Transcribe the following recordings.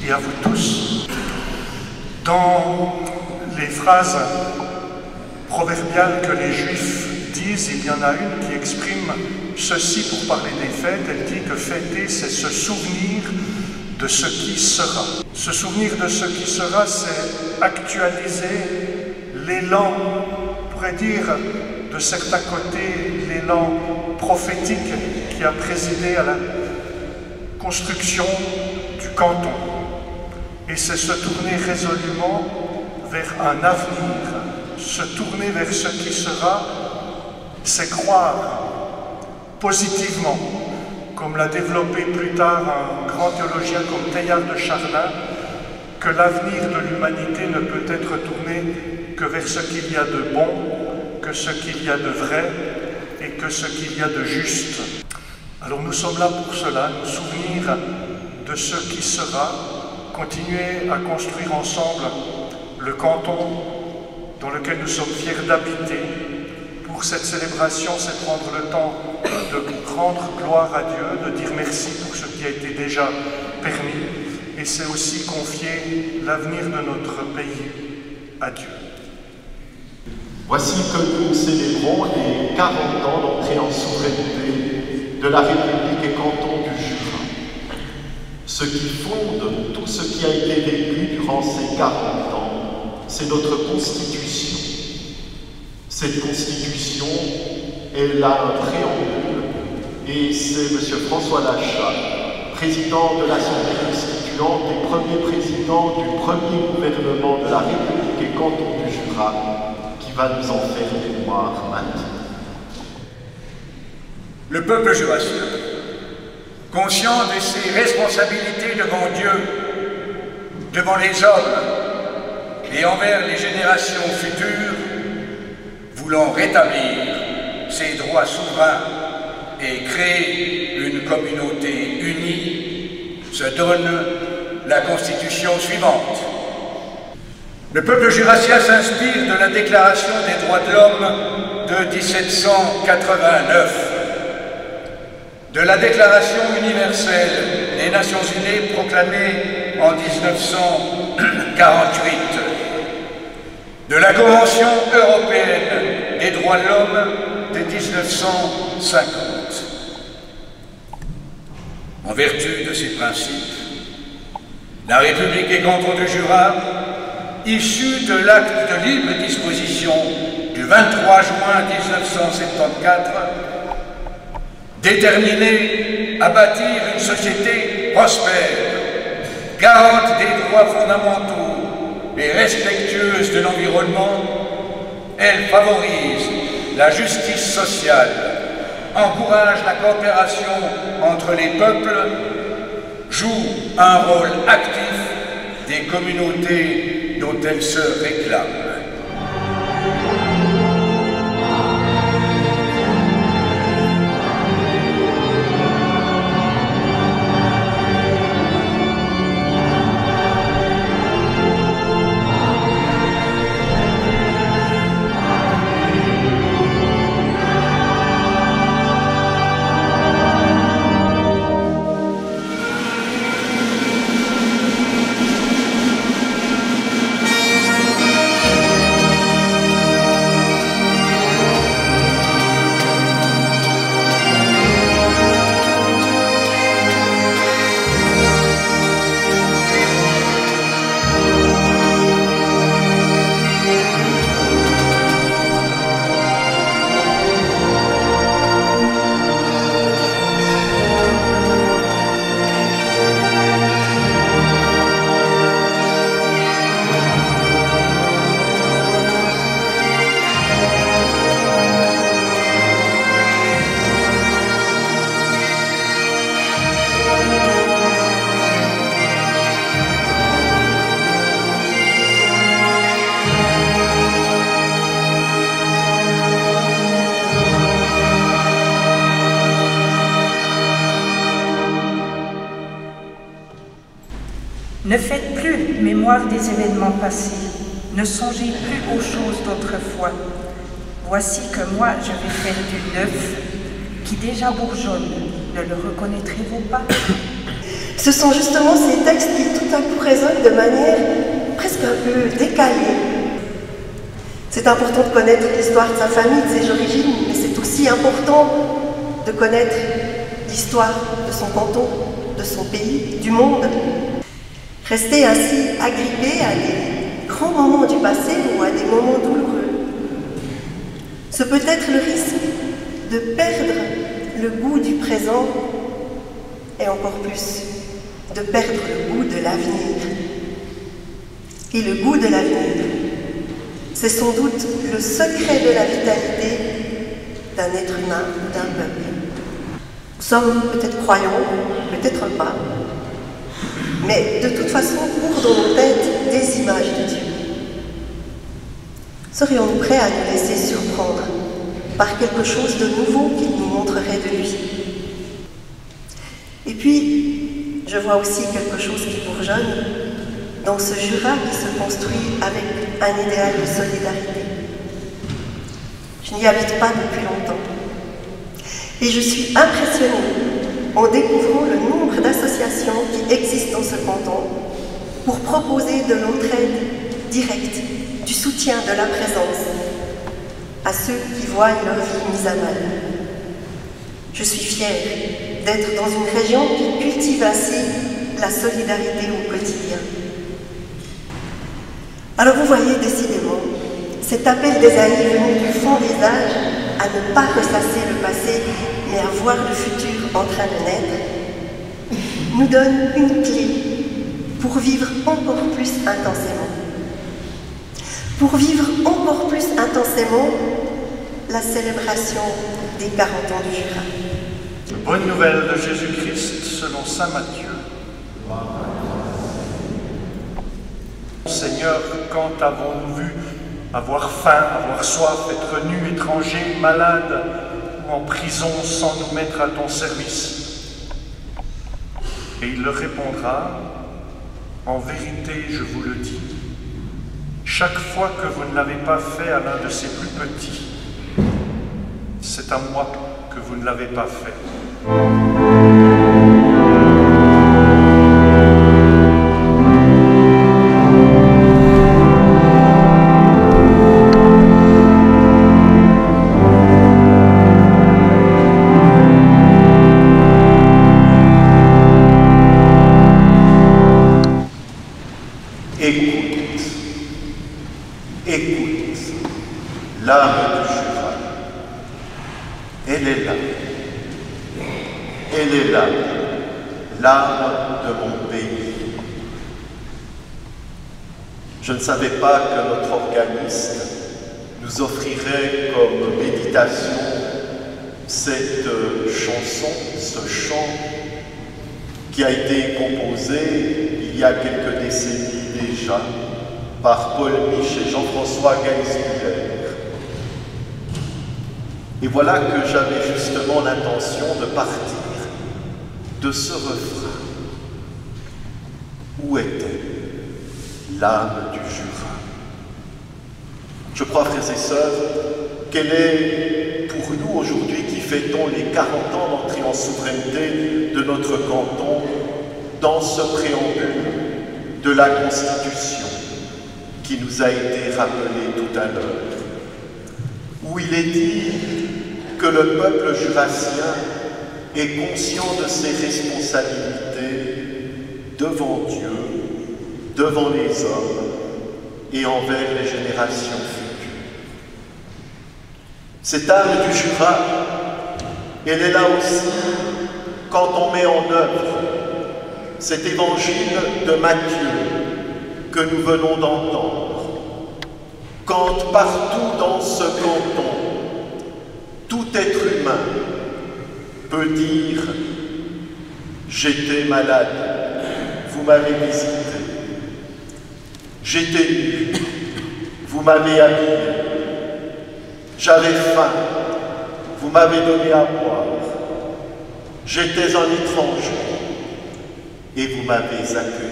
et à vous tous. Dans les phrases proverbiales que les Juifs disent, il y en a une qui exprime ceci pour parler des fêtes. Elle dit que fêter, c'est se souvenir de ce qui sera. Se souvenir de ce qui sera, c'est actualiser l'élan, on pourrait dire, de certains côtés, l'élan prophétique qui a présidé à la construction du canton. Et c'est se tourner résolument vers un avenir. Se tourner vers ce qui sera, c'est croire positivement, comme l'a développé plus tard un grand théologien comme Teilhard de Chardin, que l'avenir de l'humanité ne peut être tourné que vers ce qu'il y a de bon, que ce qu'il y a de vrai et que ce qu'il y a de juste. Alors nous sommes là pour cela, nous souvenir de ce qui sera, continuer à construire ensemble le canton dans lequel nous sommes fiers d'habiter. Pour cette célébration, c'est prendre le temps de rendre gloire à Dieu, de dire merci pour ce qui a été déjà permis, et c'est aussi confier l'avenir de notre pays à Dieu. Voici que nous célébrons les 40 ans d'entrée en souveraineté de la République et canton du Jura. Ce qui fonde tout ce qui a été vécu durant ces 40 ans, c'est notre Constitution. Cette Constitution, elle a un préambule, et c'est M. François Lachat, président de l'Assemblée constituante et premier président du premier gouvernement de la République et canton du Jura, qui va nous en faire mémoire maintenant. Le peuple jurassien, conscient de ses responsabilités devant Dieu, devant les hommes et envers les générations futures, voulant rétablir ses droits souverains et créer une communauté unie, se donne la Constitution suivante. Le peuple jurassien s'inspire de la Déclaration des droits de l'homme de 1789, de la Déclaration universelle des Nations Unies proclamée en 1948, de la Convention européenne des droits de l'homme de 1950. En vertu de ces principes, la République et canton du Jura, issue de l'acte de libre disposition du 23 juin 1974, déterminée à bâtir une société prospère, garante des droits fondamentaux et respectueuse de l'environnement, elle favorise la justice sociale, encourage la coopération entre les peuples, joue un rôle actif des communautés dont elle se réclame. Ne faites plus mémoire des événements passés, ne songez plus aux choses d'autrefois. Voici que moi je vais faire du neuf, qui déjà bourgeonne, ne le reconnaîtrez-vous pas? Ce sont justement ces textes qui tout à coup résonnent de manière presque un peu décalée. C'est important de connaître l'histoire de sa famille, de ses origines, mais c'est aussi important de connaître l'histoire de son canton, de son pays, du monde. Rester ainsi agrippé à des grands moments du passé ou à des moments douloureux, ce peut être le risque de perdre le goût du présent et encore plus de perdre le goût de l'avenir. Et le goût de l'avenir, c'est sans doute le secret de la vitalité d'un être humain ou d'un peuple. Nous sommes peut-être croyants, peut-être pas, mais de toute façon courent dans nos têtes des images de Dieu. Serions-nous prêts à nous laisser surprendre par quelque chose de nouveau qu'il nous montrerait de lui? Et puis, je vois aussi quelque chose qui bourgeonne dans ce Jura qui se construit avec un idéal de solidarité. Je n'y habite pas depuis longtemps. Et je suis impressionnée en découvrant le nombre d'associations qui existent dans ce canton pour proposer de l'entraide directe, du soutien, de la présence à ceux qui voient leur vie mise à mal. Je suis fière d'être dans une région qui cultive ainsi la solidarité au quotidien. Alors vous voyez décidément, cet appel d'Ésaïe venu du fond des âges à ne pas ressasser le passé, mais à voir le futur en train de naître, nous donne une clé pour vivre encore plus intensément. Pour vivre encore plus intensément la célébration des 40 ans du Jura. Bonne nouvelle de Jésus-Christ selon saint Matthieu. Seigneur, quand avons-nous vu avoir faim, avoir soif, être nus, étrangers, malades ou en prison sans nous mettre à ton service? Et il leur répondra, en vérité, je vous le dis, chaque fois que vous ne l'avez pas fait à l'un de ces plus petits, c'est à moi que vous ne l'avez pas fait. Écoute, l'âme du Jura, elle est là. Elle est là, l'âme de mon pays. Je ne savais pas que notre organisme nous offrirait comme méditation cette chanson, ce chant qui a été composé il y a quelques décennies déjà par Paul Mich et Jean-François Gaismuller. Et voilà que j'avais justement l'intention de partir de ce refrain. Où était l'âme du Jura? Je crois, frères et sœurs, qu'elle est pour nous aujourd'hui qui fêtons les 40 ans d'entrée en souveraineté de notre canton dans ce préambule de la Constitution qui nous a été rappelé tout à l'heure, où il est dit que le peuple jurassien est conscient de ses responsabilités devant Dieu, devant les hommes et envers les générations futures. Cette âme du Jura, elle est là aussi quand on met en œuvre cet évangile de Matthieu que nous venons d'entendre. Quand partout dans ce canton, tout être humain peut dire « J'étais malade, vous m'avez visité. J'étais nu, vous m'avez habillé. J'avais faim, vous m'avez donné à boire. J'étais un étranger et vous m'avez accueilli. »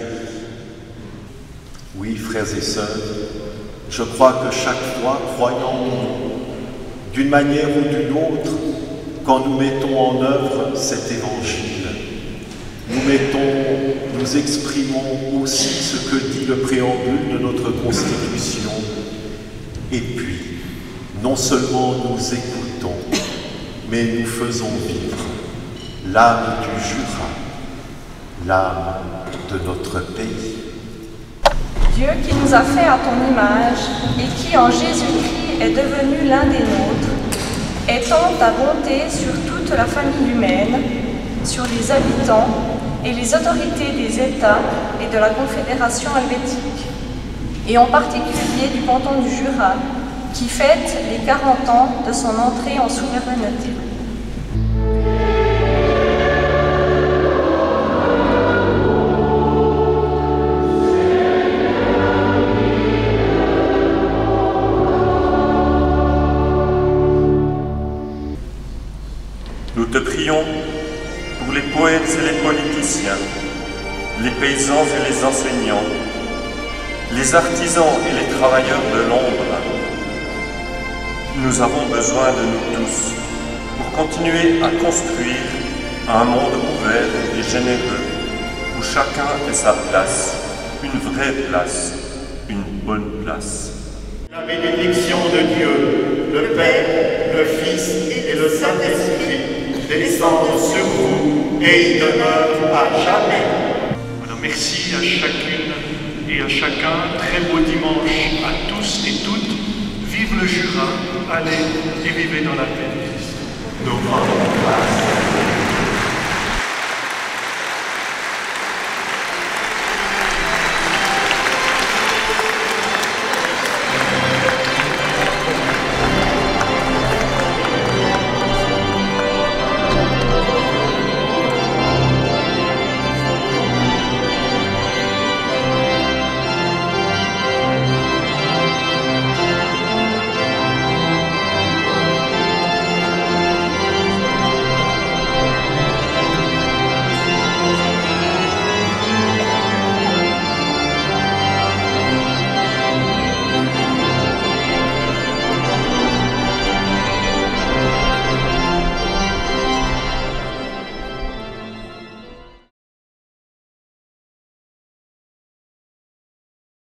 Oui, frères et sœurs, je crois que chaque fois, croyant d'une manière ou d'une autre, quand nous mettons en œuvre cet évangile, nous mettons nous exprimons aussi ce que dit le préambule de notre Constitution. Et puis, non seulement nous écoutons, mais nous faisons vivre l'âme du Jura, l'âme de notre pays. Dieu qui nous a fait à ton image et qui en Jésus-Christ est devenu l'un des nôtres, étend ta bonté sur toute la famille humaine, sur les habitants et les autorités des États et de la Confédération helvétique, et en particulier du canton du Jura, qui fête les 40 ans de son entrée en souveraineté. Nous te prions pour les poètes et les politiciens, les paysans et les enseignants, les artisans et les travailleurs de l'ombre. Nous avons besoin de nous tous pour continuer à construire un monde ouvert et généreux où chacun ait sa place, une vraie place, une bonne place. La bénédiction de Dieu, le Père, le Fils et le Saint-Esprit descendent sur vous et y demeurent à jamais. Voilà, merci à chacune et à chacun. Très beau dimanche à tous et toutes. Vive le Jura, allez et vivez dans la paix. Nous rendons grâce.